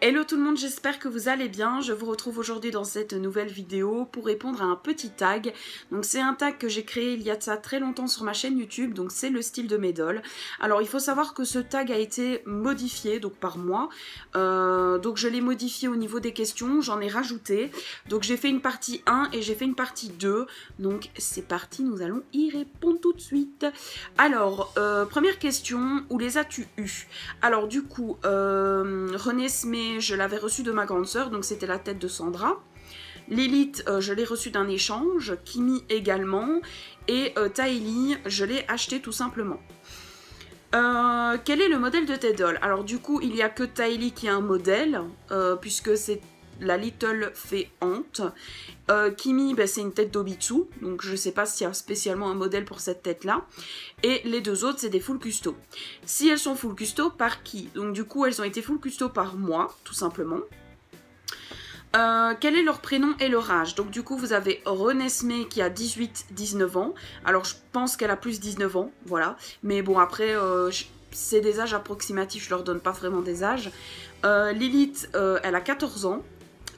Hello tout le monde, j'espère que vous allez bien. Je vous retrouve aujourd'hui dans cette nouvelle vidéo pour répondre à un petit tag. Donc c'est un tag que j'ai créé il y a de ça très longtemps sur ma chaîne YouTube, donc c'est le style de mes dolls. Alors il faut savoir que ce tag a été modifié donc par moi. Donc je l'ai modifié au niveau des questions, j'en ai rajouté. Donc j'ai fait une partie 1 et j'ai fait une partie 2. Donc c'est parti, nous allons y répondre tout de suite. Alors, première question, où les as-tu eus? Alors du coup, René Smé, je l'avais reçu de ma grande sœur, donc c'était la tête de Sandra. Lilith, je l'ai reçue d'un échange. Kimi également. Et Tylee, je l'ai acheté tout simplement. Quel est le modèle de tes dolls? Alors du coup, il n'y a que Tylee qui a un modèle, puisque c'est la Little Fée Hante. Kimi, ben, c'est une tête d'Obitsu, donc je ne sais pas s'il y a spécialement un modèle pour cette tête-là. Et les deux autres, c'est des full custo. Si elles sont full custo, par qui? Donc du coup, elles ont été full custo par moi, tout simplement. Quel est leur prénom et leur âge? Donc du coup, vous avez Renesmee qui a 18-19 ans. Alors je pense qu'elle a plus 19 ans, voilà. Mais bon, après, c'est des âges approximatifs, je leur donne pas vraiment des âges. Lilith, elle a 14 ans,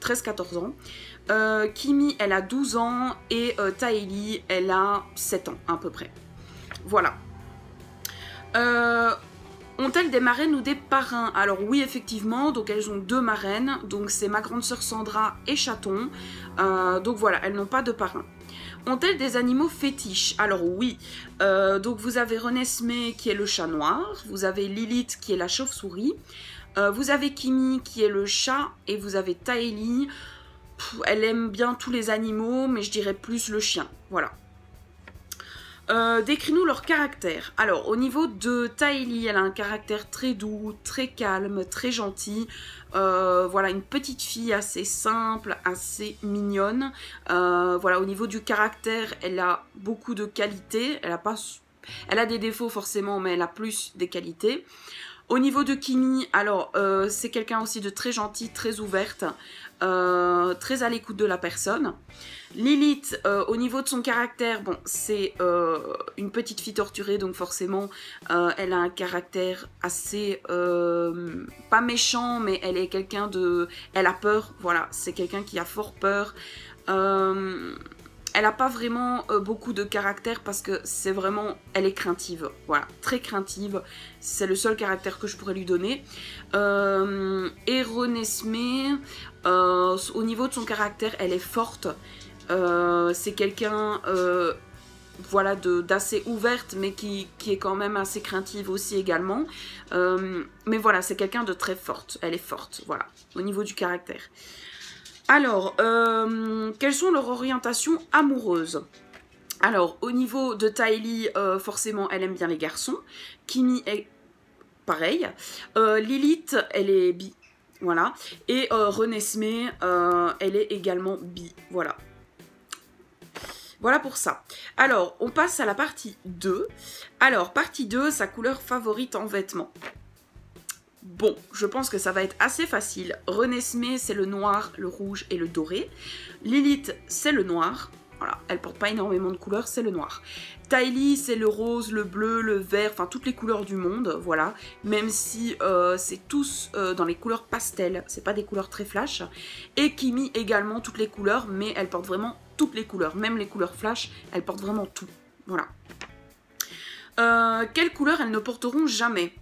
13-14 ans. Kimi, elle a 12 ans et Tylee, elle a 7 ans à peu près. Voilà. Ont-elles des marraines ou des parrains? Alors oui, effectivement, donc elles ont deux marraines. Donc c'est ma grande sœur Sandra et Chaton. Donc voilà, elles n'ont pas de parrain. Ont-elles des animaux fétiches? Alors oui, donc vous avez Renesmee qui est le chat noir. Vous avez Lilith qui est la chauve-souris. Vous avez Kimi qui est le chat. Et vous avez Tylee. Elle aime bien tous les animaux, mais je dirais plus le chien. Voilà. Décris-nous leur caractère. Alors, au niveau de Tylee, elle a un caractère très doux, très calme, très gentil. Voilà, une petite fille assez simple, assez mignonne. Voilà, au niveau du caractère, elle a beaucoup de qualités. Elle a des défauts forcément, mais elle a plus des qualités. Au niveau de Kimi, alors, c'est quelqu'un aussi de très gentil, très ouverte. Très à l'écoute de la personne. Lilith, au niveau de son caractère, bon, c'est une petite fille torturée, donc forcément, elle a un caractère assez, pas méchant, mais elle est quelqu'un de... Elle a peur, voilà, c'est quelqu'un qui a fort peur. Elle n'a pas vraiment beaucoup de caractère parce que c'est vraiment... Elle est craintive, voilà, très craintive. C'est le seul caractère que je pourrais lui donner. Et Renesmee, au niveau de son caractère, elle est forte. C'est quelqu'un voilà, d'assez ouverte, mais qui est quand même assez craintive aussi également. Mais voilà, c'est quelqu'un de très forte. Elle est forte, voilà, au niveau du caractère. Alors, quelles sont leurs orientations amoureuses? Alors, au niveau de Tylee, forcément, elle aime bien les garçons. Kimi est pareil. Lilith, elle est bi. Voilà. Et Renesmee, elle est également bi. Voilà. Voilà pour ça. Alors, on passe à la partie 2. Alors, partie 2, sa couleur favorite en vêtements. Bon, je pense que ça va être assez facile. Renesmee, c'est le noir, le rouge et le doré. Lilith, c'est le noir. Voilà, elle porte pas énormément de couleurs, c'est le noir. Tylee, c'est le rose, le bleu, le vert, enfin toutes les couleurs du monde, voilà. Même si c'est tous dans les couleurs pastel, c'est pas des couleurs très flash. Et Kimi également, toutes les couleurs, mais elle porte vraiment toutes les couleurs. Même les couleurs flash, elle porte vraiment tout. Voilà. Quelles couleurs elles ne porteront jamais?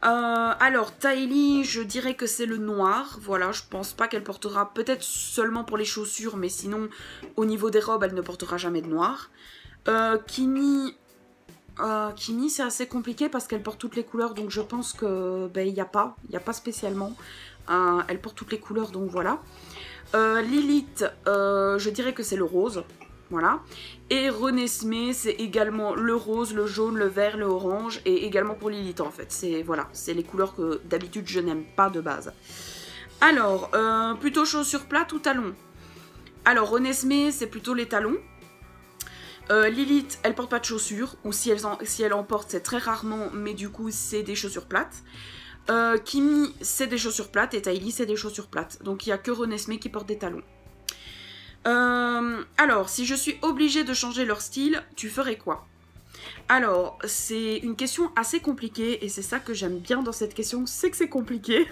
Alors, Tylee, je dirais que c'est le noir. Voilà, je pense pas qu'elle portera, peut-être seulement pour les chaussures, mais sinon, au niveau des robes, elle ne portera jamais de noir. Kimi, c'est assez compliqué parce qu'elle porte toutes les couleurs, donc je pense que ben, il n'y a pas spécialement. Elle porte toutes les couleurs, donc voilà. Lilith, je dirais que c'est le rose. Voilà. Et Renesmee, c'est également le rose, le jaune, le vert, le orange. Et également pour Lilith, en fait. C'est voilà, c'est les couleurs que d'habitude je n'aime pas de base. Alors, plutôt chaussures plates ou talons? Alors, Renesmee, c'est plutôt les talons. Lilith, elle porte pas de chaussures. Ou si elle en porte, c'est très rarement. Mais du coup, c'est des chaussures plates. Kimi, c'est des chaussures plates. Et Tylee, c'est des chaussures plates. Donc, il n'y a que Renesmee qui porte des talons. Alors, si je suis obligée de changer leur style, tu ferais quoi? Alors, c'est une question assez compliquée et c'est ça que j'aime bien dans cette question, c'est que c'est compliqué.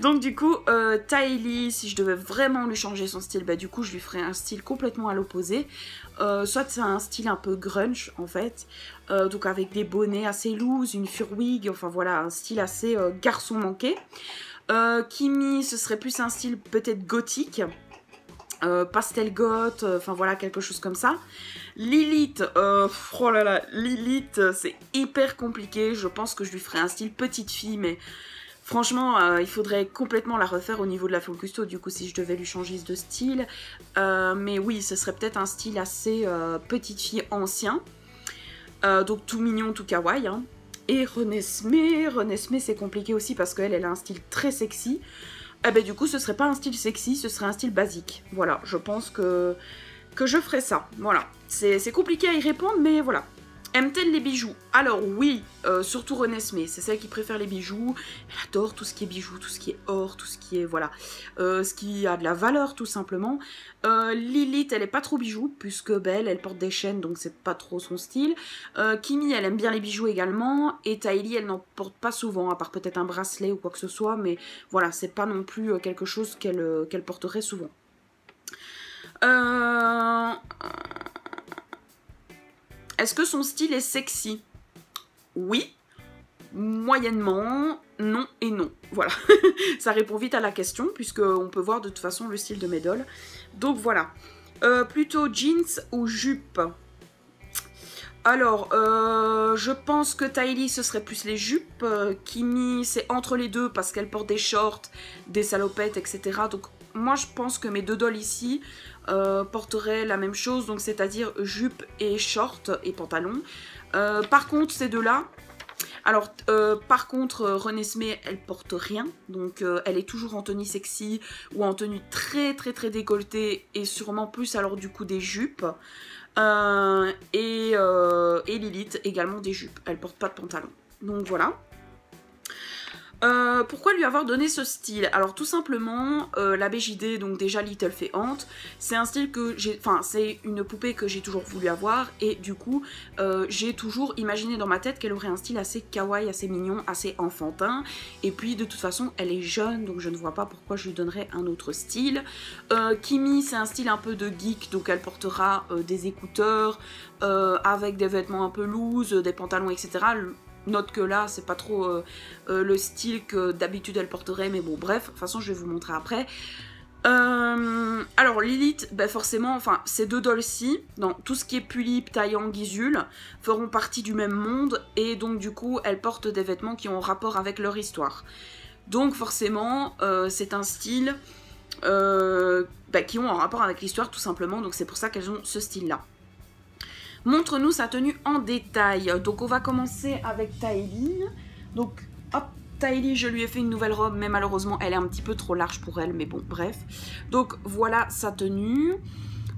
Donc du coup, Tylee, si je devais vraiment lui changer son style, bah du coup je lui ferais un style complètement à l'opposé. Soit c'est un style un peu grunge en fait, donc avec des bonnets assez loose, une furwig, enfin voilà, un style assez garçon manqué. Kimi, ce serait plus un style peut-être gothique. Pastel goth, enfin voilà, quelque chose comme ça. Lilith, oh là là, Lilith, c'est hyper compliqué. Je pense que je lui ferais un style petite fille, mais franchement, il faudrait complètement la refaire au niveau de la femme custo, du coup, si je devais lui changer de style. Mais oui, ce serait peut-être un style assez petite fille ancien. Donc tout mignon, tout kawaii. Hein. Et Renesmee, c'est compliqué aussi parce qu'elle, elle a un style très sexy. Eh ben du coup, ce serait pas un style sexy, ce serait un style basique. Voilà, je pense que je ferais ça. Voilà, c'est compliqué à y répondre, mais voilà. Aime-t-elle les bijoux? Alors oui, surtout Renesmee, c'est celle qui préfère les bijoux. Elle adore tout ce qui est bijoux, tout ce qui est or, tout ce qui est, voilà, ce qui a de la valeur tout simplement. Lilith, elle est pas trop bijoux, puisque Belle, elle porte des chaînes, donc c'est pas trop son style. Kimi, elle aime bien les bijoux également. Et Tylee, elle n'en porte pas souvent, à part peut-être un bracelet ou quoi que ce soit, mais voilà, c'est pas non plus quelque chose qu'elle porterait souvent. Est-ce que son style est sexy? Oui, moyennement, non et non. Voilà, ça répond vite à la question, puisqu'on peut voir de toute façon le style de mes dolls. Donc voilà. Plutôt jeans ou jupe? Alors, je pense que Tylee, ce serait plus les jupes. Kimi, c'est entre les deux, parce qu'elle porte des shorts, des salopettes, etc. Donc moi, je pense que mes deux dolls ici porteraient la même chose, donc c'est-à-dire jupe et short et pantalon. Par contre, ces deux-là, alors par contre, Renesmee, elle porte rien, donc elle est toujours en tenue sexy ou en tenue très décolletée et sûrement plus alors du coup des jupes. Et Lilith également des jupes, elle porte pas de pantalon. Donc voilà. Pourquoi lui avoir donné ce style? Alors tout simplement, la BJD, donc déjà Little Féante, c'est un style que j'ai, enfin c'est une poupée que j'ai toujours voulu avoir et du coup j'ai toujours imaginé dans ma tête qu'elle aurait un style assez kawaii, assez mignon, assez enfantin. Et puis de toute façon elle est jeune, donc je ne vois pas pourquoi je lui donnerais un autre style. Kimi, c'est un style un peu de geek, donc elle portera des écouteurs avec des vêtements un peu loose, des pantalons, etc. Note que là, c'est pas trop le style que d'habitude elle porterait, mais bon, bref, de toute façon, je vais vous montrer après. Alors, Lilith, ben forcément, enfin, ces deux dolls-ci, dans tout ce qui est Pulip, Taeyang, Gizul, feront partie du même monde, et donc, du coup, elles portent des vêtements qui ont rapport avec leur histoire. Donc, forcément, c'est un style qui ont un rapport avec l'histoire, tout simplement, donc c'est pour ça qu'elles ont ce style-là. Montre-nous sa tenue en détail. Donc on va commencer avec Tylee. Donc hop, Tylee, je lui ai fait une nouvelle robe, mais malheureusement elle est un petit peu trop large pour elle, mais bon, bref. Donc voilà sa tenue.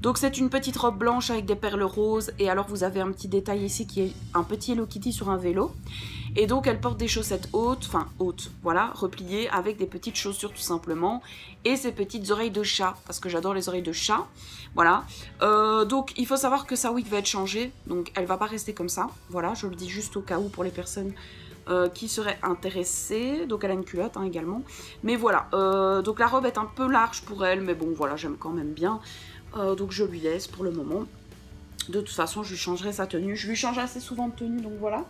Donc c'est une petite robe blanche avec des perles roses, et alors vous avez un petit détail ici qui est un petit Hello Kitty sur un vélo. Et donc elle porte des chaussettes hautes, enfin hautes, voilà, repliées, avec des petites chaussures tout simplement, et ses petites oreilles de chat, parce que j'adore les oreilles de chat, voilà. Donc il faut savoir que sa wig va être changée, donc elle va pas rester comme ça, voilà, je le dis juste au cas où pour les personnes qui seraient intéressées. Donc elle a une culotte hein, également, mais voilà, donc la robe est un peu large pour elle, mais bon voilà, j'aime quand même bien. Donc je lui laisse pour le moment. De toute façon, je lui changerai sa tenue. Je lui change assez souvent de tenue, donc voilà.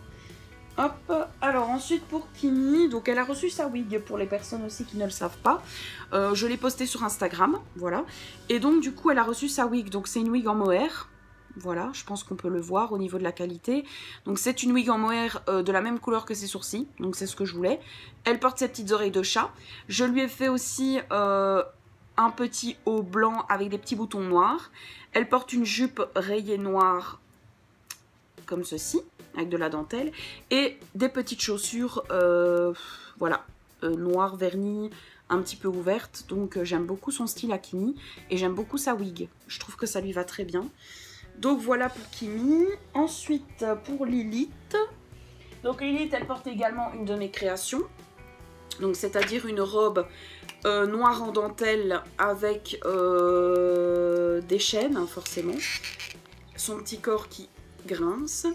Hop. Alors ensuite pour Kimi, donc elle a reçu sa wig pour les personnes aussi qui ne le savent pas. Je l'ai postée sur Instagram, voilà. Et donc du coup, elle a reçu sa wig. Donc c'est une wig en mohair. Voilà, je pense qu'on peut le voir au niveau de la qualité. Donc c'est une wig en mohair de la même couleur que ses sourcils. Donc c'est ce que je voulais. Elle porte ses petites oreilles de chat. Je lui ai fait aussi un petit haut blanc avec des petits boutons noirs. Elle porte une jupe rayée noire comme ceci, avec de la dentelle, et des petites chaussures, voilà, noires vernies, un petit peu ouvertes. Donc j'aime beaucoup son style à Kimi, et j'aime beaucoup sa wig. Je trouve que ça lui va très bien. Donc voilà pour Kimi. Ensuite pour Lilith. Donc Lilith, elle porte également une de mes créations. Donc c'est-à-dire une robe noire en dentelle avec des chaînes, hein, forcément. Son petit corps qui grince.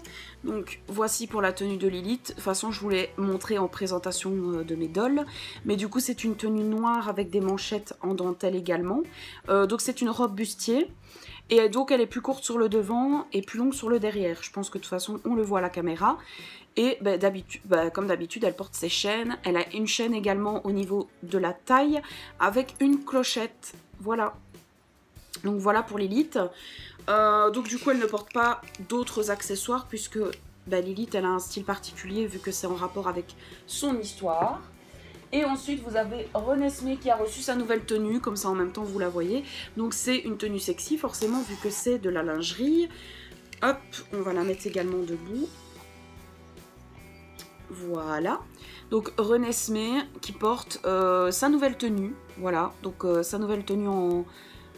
Donc voici pour la tenue de Lilith. De toute façon je vous l'ai montré en présentation de mes dolls. Mais du coup c'est une tenue noire avec des manchettes en dentelle également. Donc c'est une robe bustier. Et donc elle est plus courte sur le devant et plus longue sur le derrière. Je pense que de toute façon on le voit à la caméra. Et comme d'habitude elle porte ses chaînes. Elle a une chaîne également au niveau de la taille avec une clochette. Voilà. Donc voilà pour Lilith. Donc du coup elle ne porte pas d'autres accessoires puisque Lilith elle a un style particulier vu que c'est en rapport avec son histoire. Et ensuite vous avez Renesmee qui a reçu sa nouvelle tenue, comme ça en même temps vous la voyez. Donc c'est une tenue sexy forcément vu que c'est de la lingerie. Hop, on va la mettre également debout. Voilà. Donc Renesmee qui porte sa nouvelle tenue. Voilà, donc sa nouvelle tenue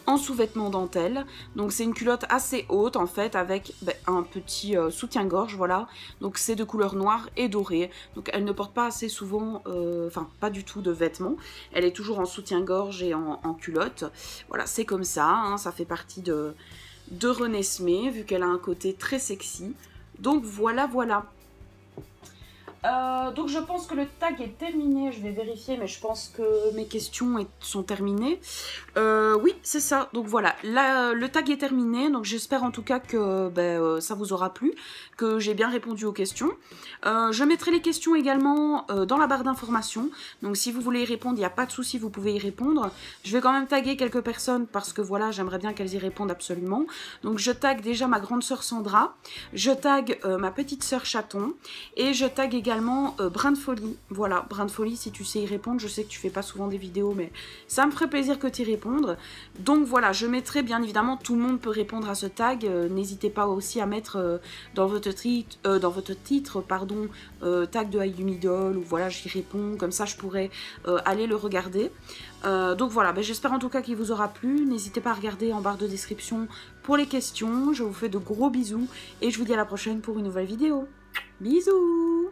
en sous-vêtements dentelle. Donc c'est une culotte assez haute en fait avec un petit soutien-gorge, voilà. Donc c'est de couleur noire et dorée. Donc elle ne porte pas assez souvent, enfin pas du tout de vêtements. Elle est toujours en soutien-gorge et en culotte. Voilà, c'est comme ça, hein, ça fait partie de Renesmee vu qu'elle a un côté très sexy. Donc voilà, voilà. Donc je pense que le tag est terminé, je vais vérifier, mais je pense que mes questions sont terminées. Oui, c'est ça, donc voilà, là, le tag est terminé, donc j'espère en tout cas que ça vous aura plu, que j'ai bien répondu aux questions. Je mettrai les questions également dans la barre d'informations, donc si vous voulez y répondre, il n'y a pas de souci, vous pouvez y répondre. Je vais quand même taguer quelques personnes parce que voilà, j'aimerais bien qu'elles y répondent absolument. Donc je tag déjà ma grande sœur Sandra, je tag ma petite sœur Chaton, et je tag également Brin de Folie. Voilà, Brin de Folie, si tu sais y répondre, je sais que tu fais pas souvent des vidéos, mais ça me ferait plaisir que tu y répondes. Donc voilà, je mettrai bien évidemment, tout le monde peut répondre à ce tag. N'hésitez pas aussi à mettre dans votre titre, pardon, tag de Ayumidol, ou voilà, j'y réponds, comme ça je pourrais aller le regarder. Donc voilà, j'espère en tout cas qu'il vous aura plu. N'hésitez pas à regarder en barre de description pour les questions. Je vous fais de gros bisous et je vous dis à la prochaine pour une nouvelle vidéo. Bisous!